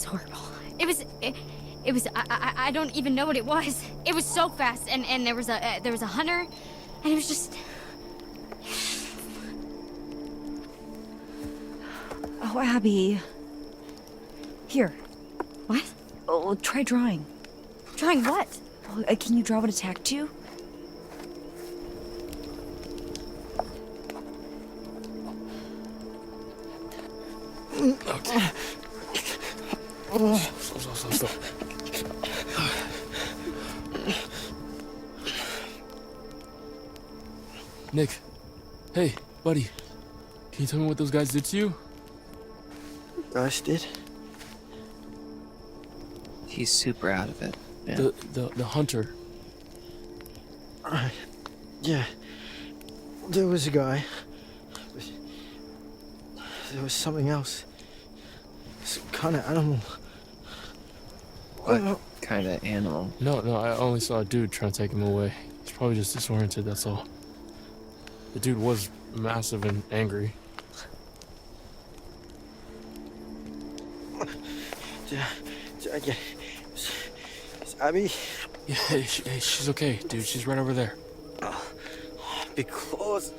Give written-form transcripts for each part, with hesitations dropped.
was horrible. It was, I don't even know what it was. It was so fast, and there was a hunter, and it was just... Oh, Abby. Here. What? Oh, try drawing. Drawing what? Oh, can you draw what attacked you? Okay. Slow. Nick, hey, buddy. Can you tell me what those guys did to you? Guys did? He's super out of it. Yeah. The hunter. Yeah. There was a guy. But there was something else. Some kind of animal. What kind of animal? No, I only saw a dude trying to take him away. He's probably just disoriented, that's all. The dude was massive and angry. Is Abby? Yeah, hey, she's okay, dude. She's right over there. Big claws.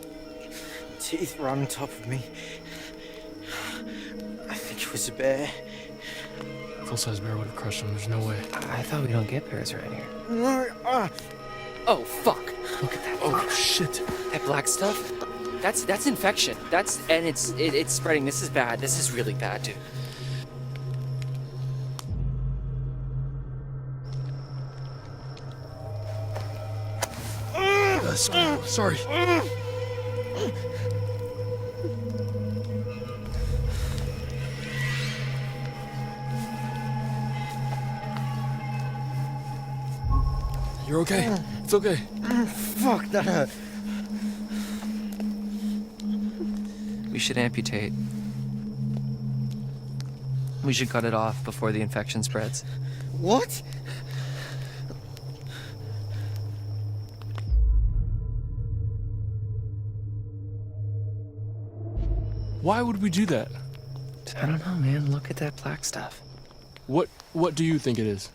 Teeth right on top of me. I think it was a bear. Full-size bear would have crushed him. There's no way. I thought we don't get bears around here. No, Oh, fuck. Look at that. Oh, shit. That black stuff? That's infection. It's spreading. This is bad. This is really bad, dude. Sorry. You're okay. It's okay. fuck, that hurt. We should amputate. We should cut it off before the infection spreads. What? Why would we do that? I don't know, man. Look at that black stuff. What do you think it is?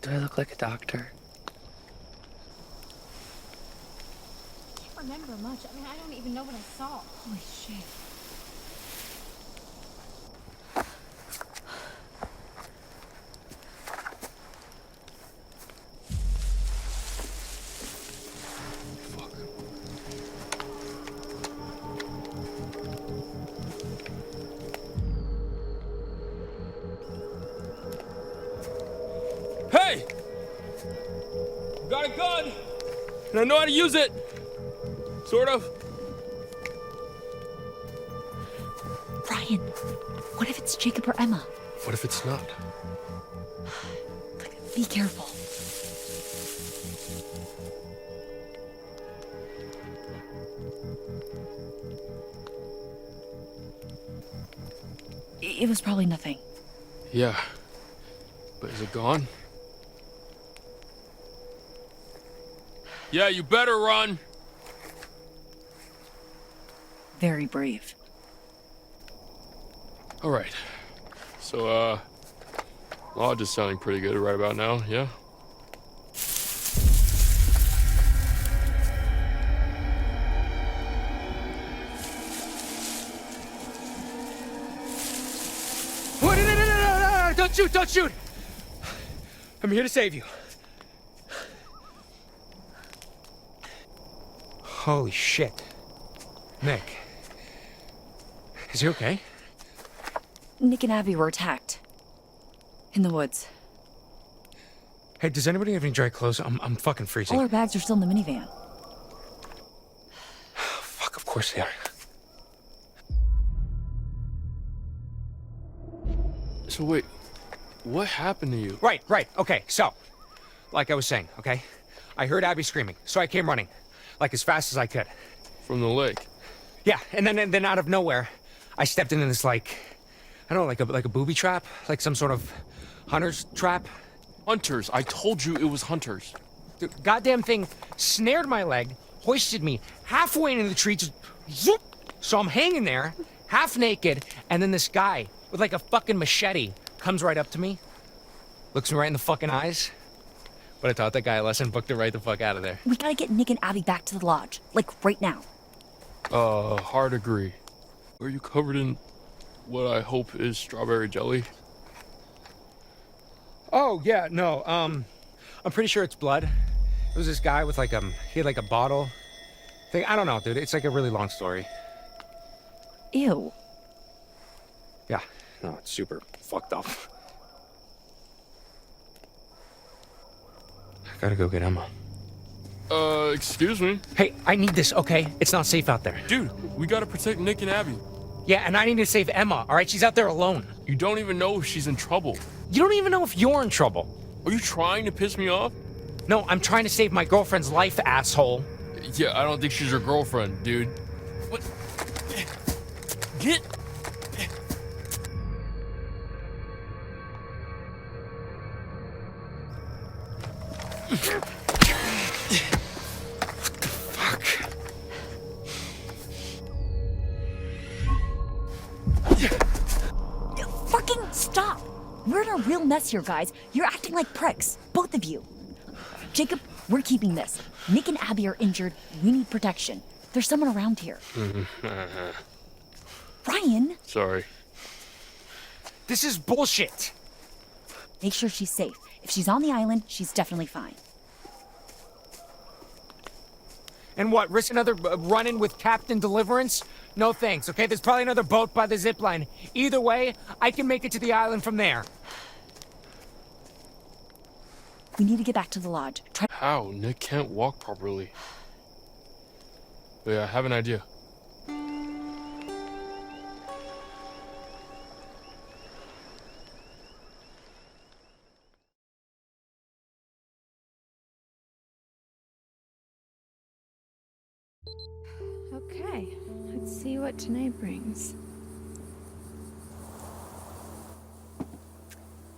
Do I look like a doctor? I can't remember much. I mean, I don't even know what I saw. Holy shit. Hey! Got a gun! And I know how to use it! Sort of. Ryan, what if it's Jacob or Emma? What if it's not? Be careful. It was probably nothing. Yeah. But is it gone? Yeah, you better run! Very brave. Alright. So, lodge is sounding pretty good right about now, yeah? Wait, no, don't shoot! I'm here to save you. Holy shit. Nick. Is he okay? Nick and Abby were attacked. In the woods. Hey, does anybody have any dry clothes? I'm fucking freezing. All our bags are still in the minivan. Fuck, of course they are. So wait, what happened to you? Right, okay, so, like I was saying, okay? I heard Abby screaming, so I came running, like as fast as I could. From the lake? Yeah, and then out of nowhere, I stepped into this, like, I don't know, like a booby trap? Like some sort of hunter's trap? Hunters, I told you it was hunters. The goddamn thing snared my leg, hoisted me halfway into the tree, just zoop! So I'm hanging there, half naked, and then this guy with like a fucking machete comes right up to me, looks me right in the fucking eyes. But I taught that guy a lesson, booked it right the fuck out of there. We gotta get Nick and Abby back to the lodge. Like, right now. Hard agree. Are you covered in what I hope is strawberry jelly? Oh, yeah, no, I'm pretty sure it's blood. It was this guy with like, he had like a bottle thing. I don't know, dude. It's like a really long story. Ew. Yeah, no, it's super fucked up. I gotta go get Emma. Excuse me? Hey, I need this, okay? It's not safe out there. Dude, we gotta protect Nick and Abby. Yeah, and I need to save Emma, all right? She's out there alone. You don't even know if she's in trouble. You don't even know if you're in trouble. Are you trying to piss me off? No, I'm trying to save my girlfriend's life, asshole. Yeah, I don't think she's your girlfriend, dude. What? Get... Fuck. Fucking stop! We're in a real mess here, guys. You're acting like pricks. Both of you. Jacob, we're keeping this. Nick and Abby are injured. We need protection. There's someone around here. Ryan! Sorry. This is bullshit. Make sure she's safe. If she's on the island, she's definitely fine. And what, risk another run-in with Captain Deliverance? No thanks, okay? There's probably another boat by the zip line. Either way, I can make it to the island from there. We need to get back to the lodge. Try. How? Nick can't walk properly. But yeah, I have an idea. Okay, let's see what tonight brings.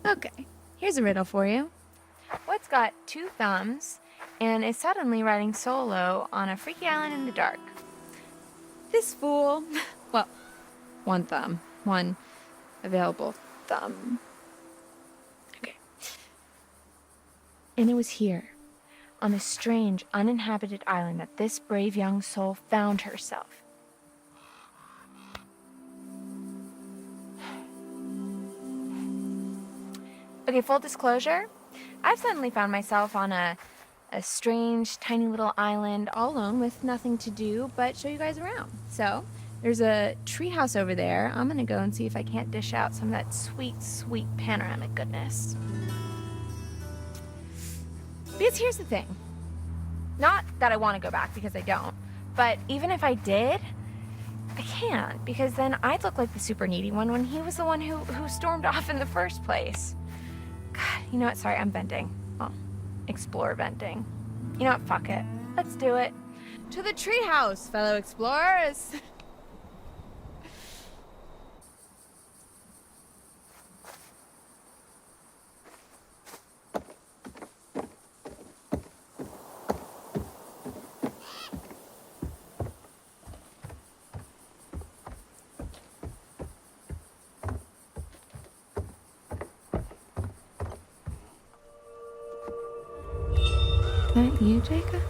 Okay, here's a riddle for you. What's got two thumbs and is suddenly riding solo on a freaky island in the dark? This fool. Well, one thumb. One available thumb. Okay. And it was here, on this strange, uninhabited island, that this brave young soul found herself. Okay, full disclosure, I've suddenly found myself on a strange, tiny little island all alone with nothing to do but show you guys around. So, there's a treehouse over there. I'm gonna go and see if I can't dish out some of that sweet, sweet panoramic goodness. Because here's the thing. Not that I want to go back, because I don't. But even if I did, I can't, because then I'd look like the super needy one when he was the one who stormed off in the first place. God, you know what? Sorry, I'm venting. Oh, explore venting. You know what? Fuck it. Let's do it. To the treehouse, fellow explorers. Is that you, Jacob?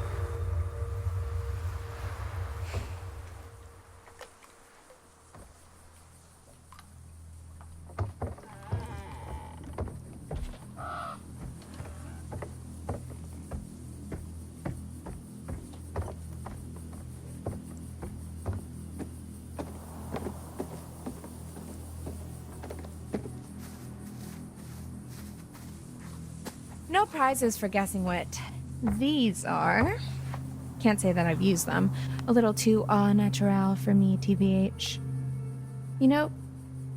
No prizes for guessing what these are. Can't say that I've used them. A little too au naturel for me, TBH. You know,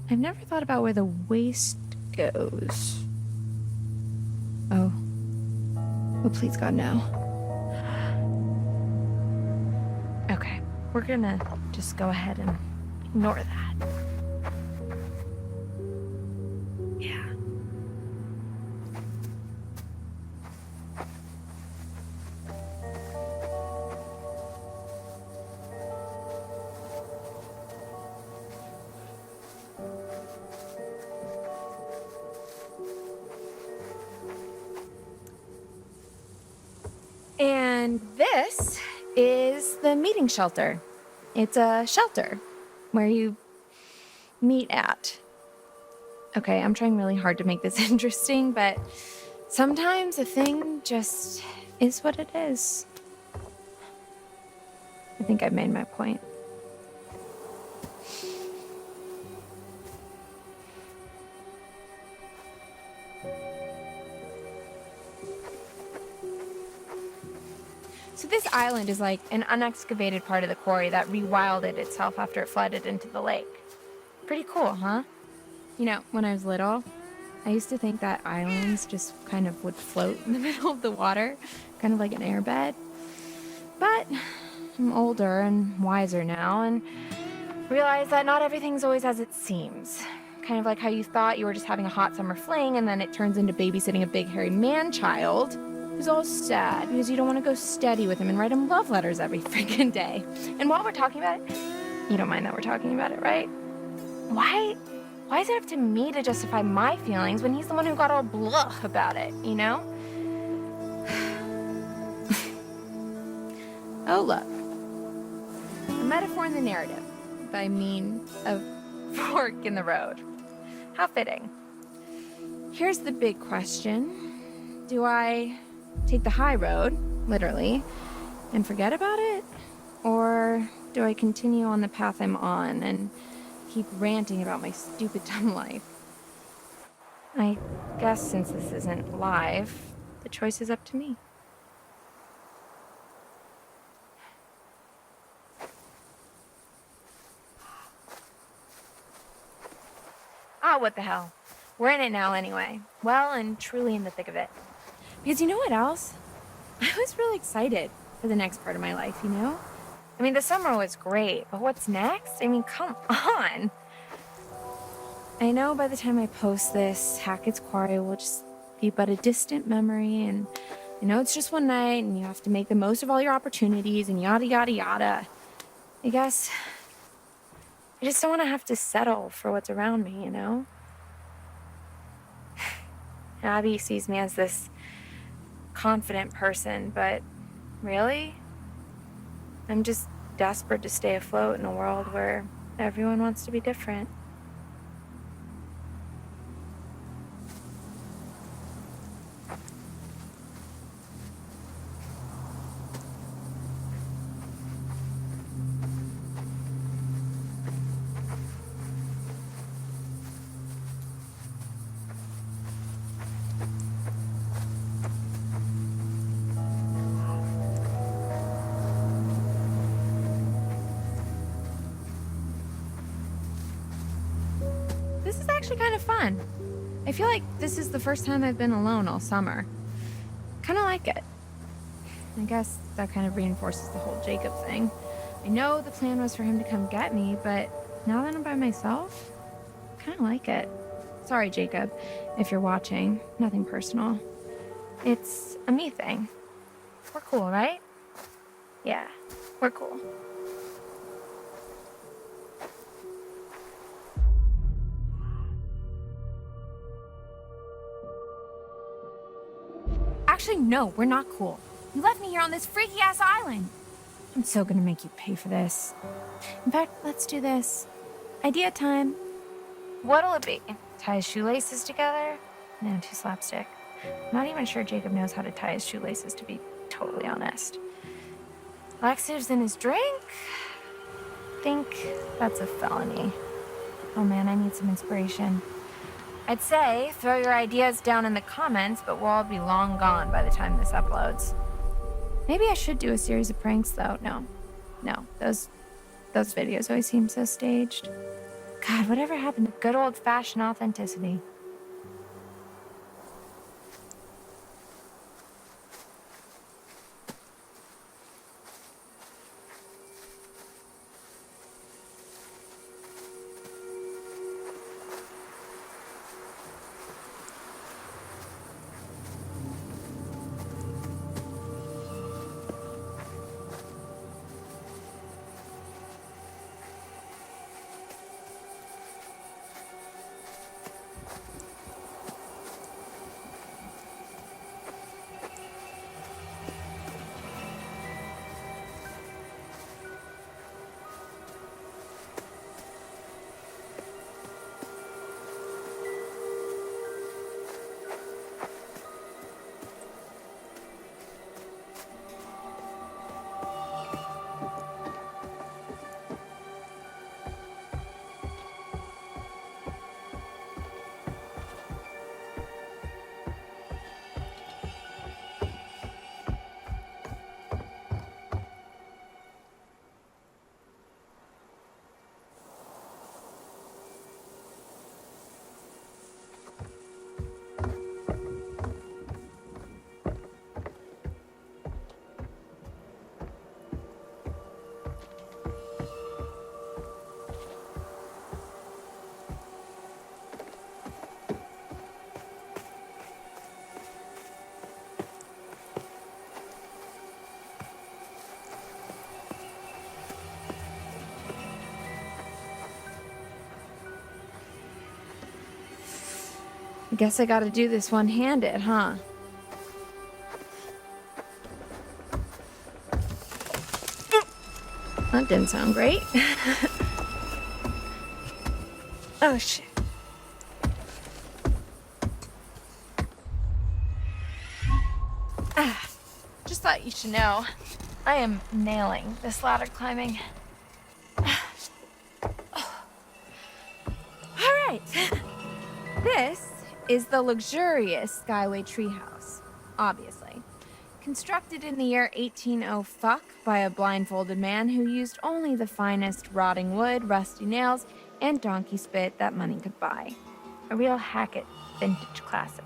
I've never thought about where the waist goes. Oh. Oh, please, God, no. Okay, we're gonna just go ahead and ignore that. Yeah. And this is the meeting shelter. It's a shelter where you meet at. Okay, I'm trying really hard to make this interesting, but sometimes a thing just is what it is. I think I've made my point. So this island is like an unexcavated part of the quarry that rewilded itself after it flooded into the lake. Pretty cool, huh? You know, when I was little, I used to think that islands just kind of would float in the middle of the water, kind of like an airbed. But I'm older and wiser now and realize that not everything's always as it seems. Kind of like how you thought you were just having a hot summer fling and then it turns into babysitting a big hairy man-child who's all sad because you don't want to go steady with him and write him love letters every freaking day. And while we're talking about it, you don't mind that we're talking about it, right? Why is it up to me to justify my feelings when he's the one who got all blah about it, you know? Oh, look. A metaphor in the narrative. I mean, a fork in the road. How fitting. Here's the big question. Do I take the high road, literally, and forget about it? Or do I continue on the path I'm on and keep ranting about my stupid dumb life? I guess since this isn't live, the choice is up to me. Ah, what the hell. We're in it now anyway. Well and truly in the thick of it. Because you know what else? I was really excited for the next part of my life, you know? I mean, the summer was great, but what's next? I mean, come on. I know by the time I post this, Hackett's Quarry will just be but a distant memory, and I know it's just one night, and you have to make the most of all your opportunities, and yada, yada, yada. I guess I just don't want to have to settle for what's around me, you know? Abby sees me as this confident person, but really, I'm just desperate to stay afloat in a world where everyone wants to be different. This is actually kind of fun. I feel like this is the first time I've been alone all summer. Kind of like it. I guess that kind of reinforces the whole Jacob thing. I know the plan was for him to come get me, but now that I'm by myself, I kind of like it. Sorry, Jacob, if you're watching. Nothing personal. It's a me thing. We're cool, right? Yeah, we're cool. Actually, no, we're not cool. You left me here on this freaky-ass island. I'm so gonna make you pay for this. In fact, let's do this. Idea time. What'll it be? Tie his shoelaces together? No, too slapstick. I'm not even sure Jacob knows how to tie his shoelaces, to be totally honest. Laxatives in his drink? Think that's a felony. Oh man, I need some inspiration. I'd say throw your ideas down in the comments, but we'll all be long gone by the time this uploads. Maybe I should do a series of pranks, though. No, those videos always seem so staged. God, whatever happened to good old-fashioned authenticity? Guess I gotta do this one-handed, huh? That didn't sound great. Oh, shit. Just thought you should know. I am nailing this ladder climbing. Alright. This is the luxurious Skyway treehouse, obviously. Constructed in the year 1800 fuck by a blindfolded man who used only the finest rotting wood, rusty nails, and donkey spit that money could buy. A real Hackett vintage classic.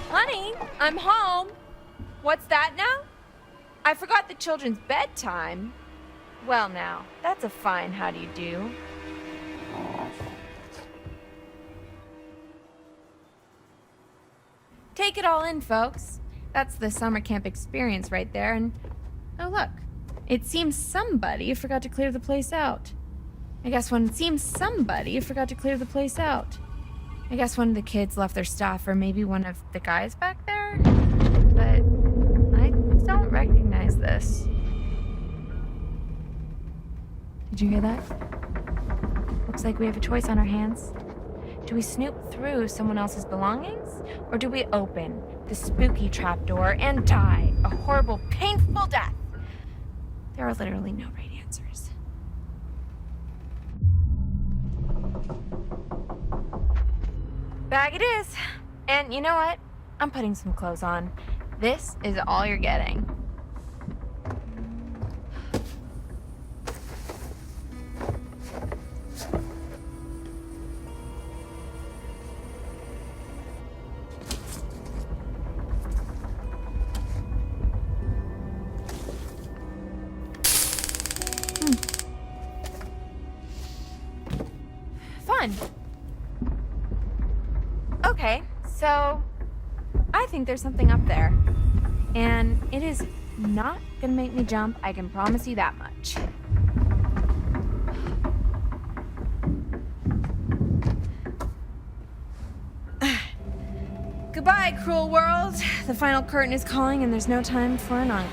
Honey, I'm home. What's that now? I forgot the children's bedtime. Well now, that's a fine how do you do. Take it all in, folks. That's the summer camp experience right there, and oh look, it seems somebody forgot to clear the place out. I guess one of the kids left their stuff, or maybe one of the guys back there? But I don't recognize this. Did you hear that? Looks like we have a choice on our hands. Do we snoop through someone else's belongings? Or do we open the spooky trapdoor and die a horrible, painful death? There are literally no right answers. Bag it is. And you know what? I'm putting some clothes on. This is all you're getting. Fun. Okay, so I think there's something up there. And it is not gonna make me jump, I can promise you that much. Goodbye, cruel world. The final curtain is calling and there's no time for an encore.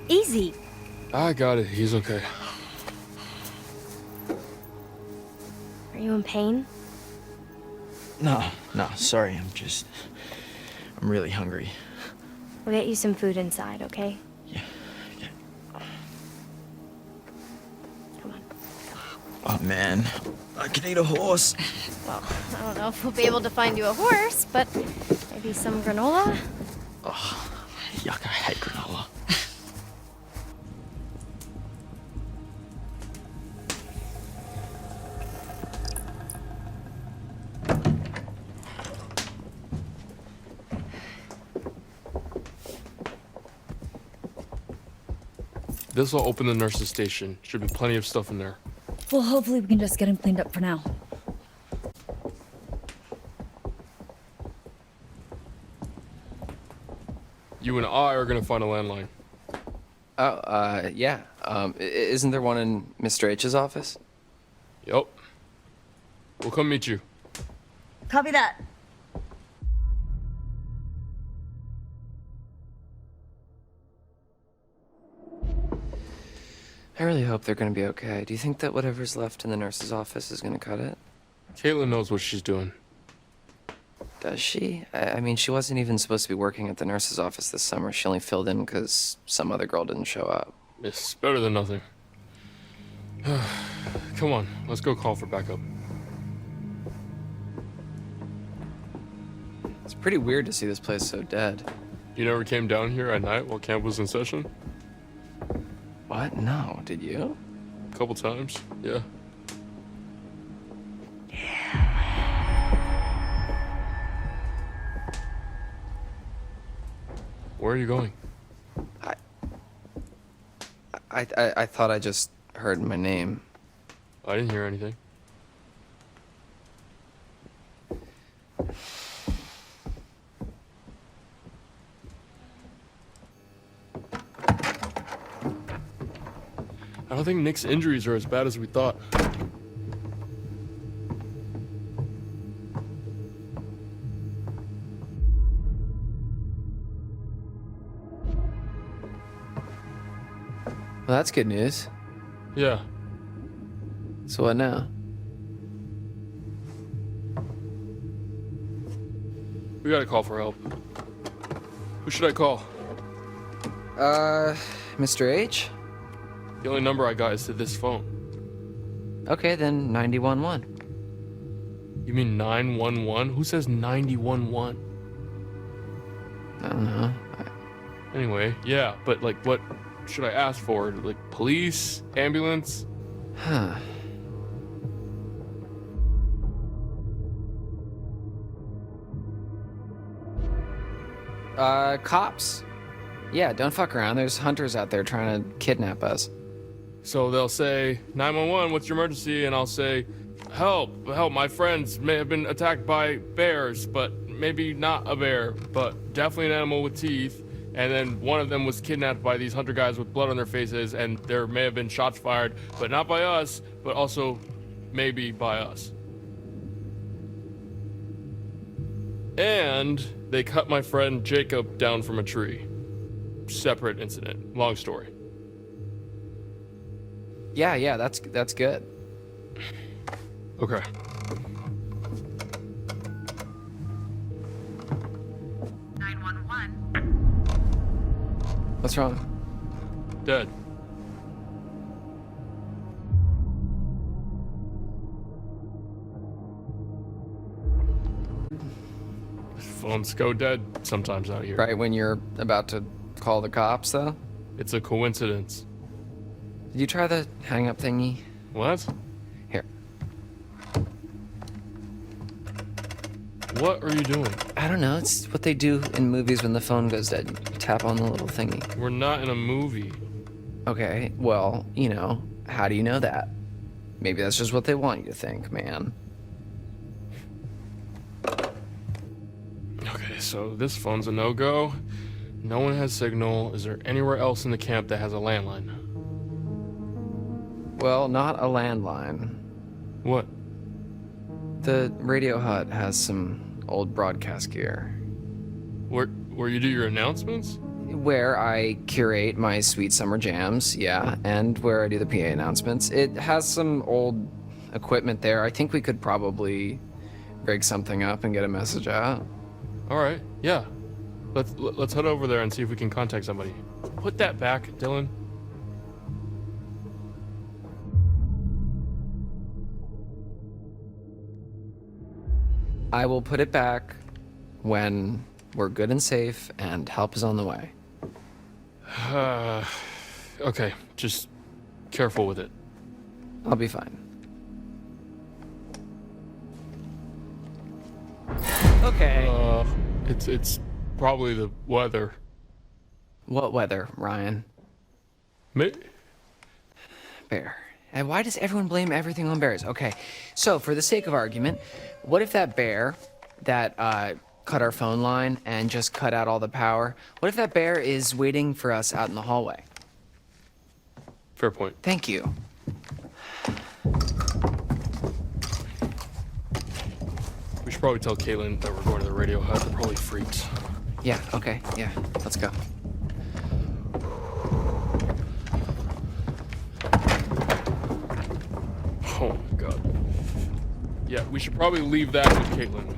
Easy. I got it. He's okay. Are you in pain? No, sorry. I'm I'm really hungry. We'll get you some food inside, okay? Yeah. Come on. Oh man, I can eat a horse. Well, I don't know if we'll be able to find you a horse, but maybe some granola? Oh, yuck, I hate granola. This will open the nurse's station. Should be plenty of stuff in there. Well, hopefully we can just get him cleaned up for now. You and I are gonna find a landline. Oh, yeah. Isn't there one in Mr. H's office? Yup. We'll come meet you. Copy that. I really hope they're gonna be okay. Do you think that whatever's left in the nurse's office is gonna cut it? Caitlin knows what she's doing. Does she? I mean, she wasn't even supposed to be working at the nurse's office this summer. She only filled in because some other girl didn't show up. It's better than nothing. Come on, let's go call for backup. It's pretty weird to see this place so dead. You never came down here at night while camp was in session? What? No, did you? A couple times, yeah. Where are you going? I thought I just heard my name. I didn't hear anything. I don't think Nick's injuries are as bad as we thought. Well, that's good news. Yeah. So what now? We gotta call for help. Who should I call? Mr. H? The only number I got is to this phone. Okay, then 911. You mean 911? Who says 911? I don't know. Anyway, yeah, but like what should I ask for? Like police? Ambulance? Huh. Cops. Yeah, don't fuck around. There's hunters out there trying to kidnap us. So they'll say, 911, what's your emergency? And I'll say, help, help, my friends may have been attacked by bears, but maybe not a bear, but definitely an animal with teeth. And then one of them was kidnapped by these hunter guys with blood on their faces, and there may have been shots fired, but not by us, but also maybe by us. And they cut my friend Jacob down from a tree. Separate incident. Long story. Yeah, that's good. Okay. What's wrong? Dead. Phones go dead sometimes out here. Right when you're about to call the cops, though? It's a coincidence. Did you try the hang up thingy? What? Here. What are you doing? I don't know. It's what they do in movies when the phone goes dead. You tap on the little thingy. We're not in a movie. Okay, well, you know, how do you know that? Maybe that's just what they want you to think, man. Okay, so this phone's a no-go. No one has signal. Is there anywhere else in the camp that has a landline? Well, not a landline. What? The radio hut has some old broadcast gear. Where you do your announcements? Where I curate my sweet summer jams, yeah, and where I do the PA announcements. It has some old equipment there. I think we could probably rig something up and get a message out. All right, yeah. Let's head over there and see if we can contact somebody. Put that back, Dylan. I will put it back when we're good and safe and help is on the way. Okay, just careful with it. I'll be fine. Okay. It's probably the weather. What weather, Ryan? Bear. And why does everyone blame everything on bears? Okay, so for the sake of argument, what if that bear that cut our phone line and just cut out all the power, what if that bear is waiting for us out in the hallway? Fair point. Thank you. We should probably tell Caitlin that we're going to the radio hut. They're probably freaks. Yeah, okay, yeah, let's go. Oh my god. Yeah, we should probably leave that with Caitlin.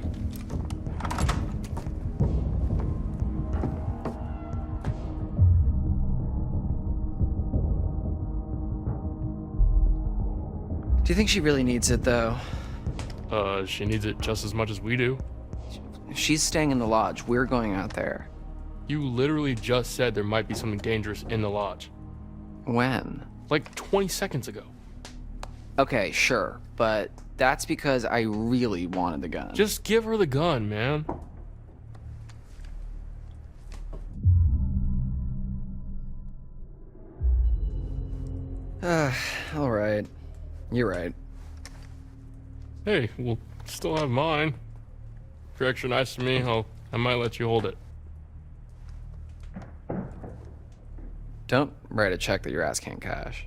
Do you think she really needs it, though? She needs it just as much as we do. If she's staying in the lodge, we're going out there. You literally just said there might be something dangerous in the lodge. When? Like 20 seconds ago. Okay, sure, but that's because I really wanted the gun. Just give her the gun, man. All right. You're right. Hey, we'll still have mine. If you're extra nice to me, I might let you hold it. Don't write a check that your ass can't cash.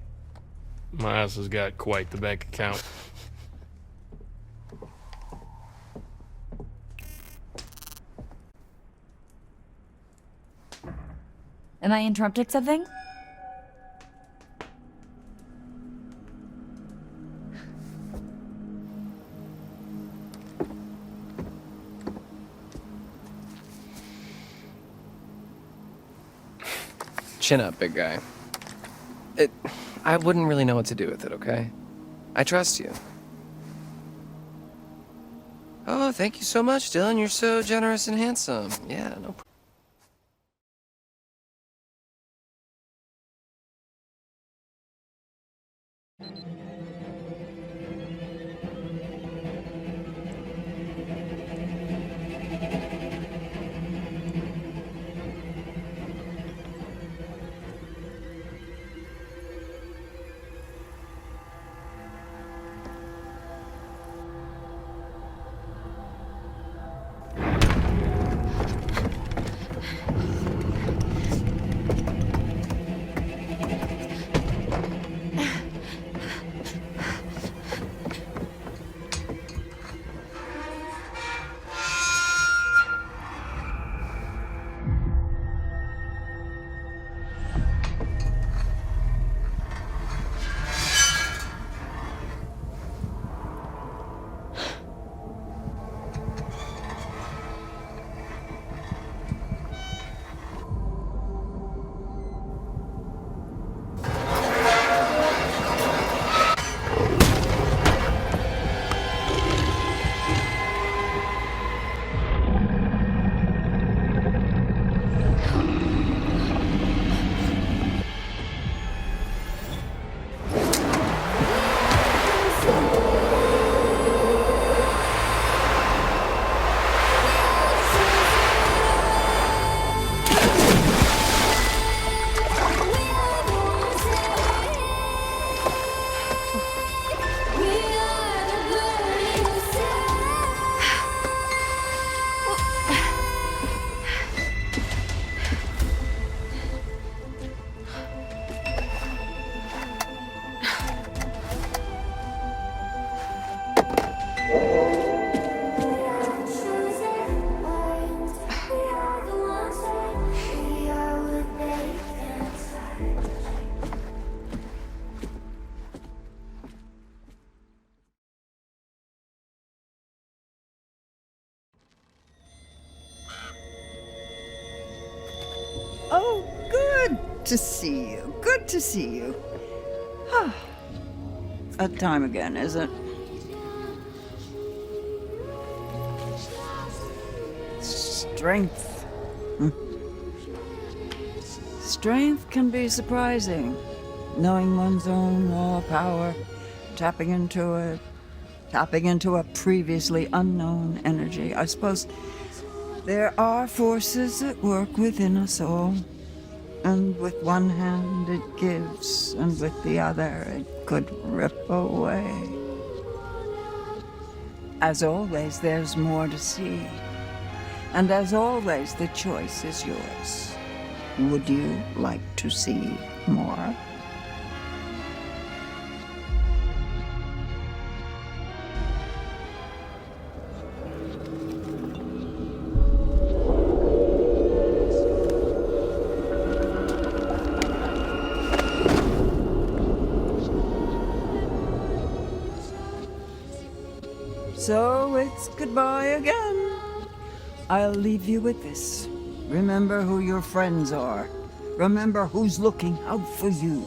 My ass has got quite the bank account. Am I interrupted something? Chin up, big guy. I wouldn't really know what to do with it, okay? I trust you. Oh, thank you so much, Dylan. You're so generous and handsome. Yeah, no problem. Good to see you. Good to see you. That time again, is it? Strength. Strength can be surprising. Knowing one's own raw power, tapping into a previously unknown energy. I suppose there are forces at work within us all. And with one hand it gives, and with the other it could rip away. As always, there's more to see. And as always, the choice is yours. Would you like to see more? So it's goodbye again. I'll leave you with this. Remember who your friends are. Remember who's looking out for you.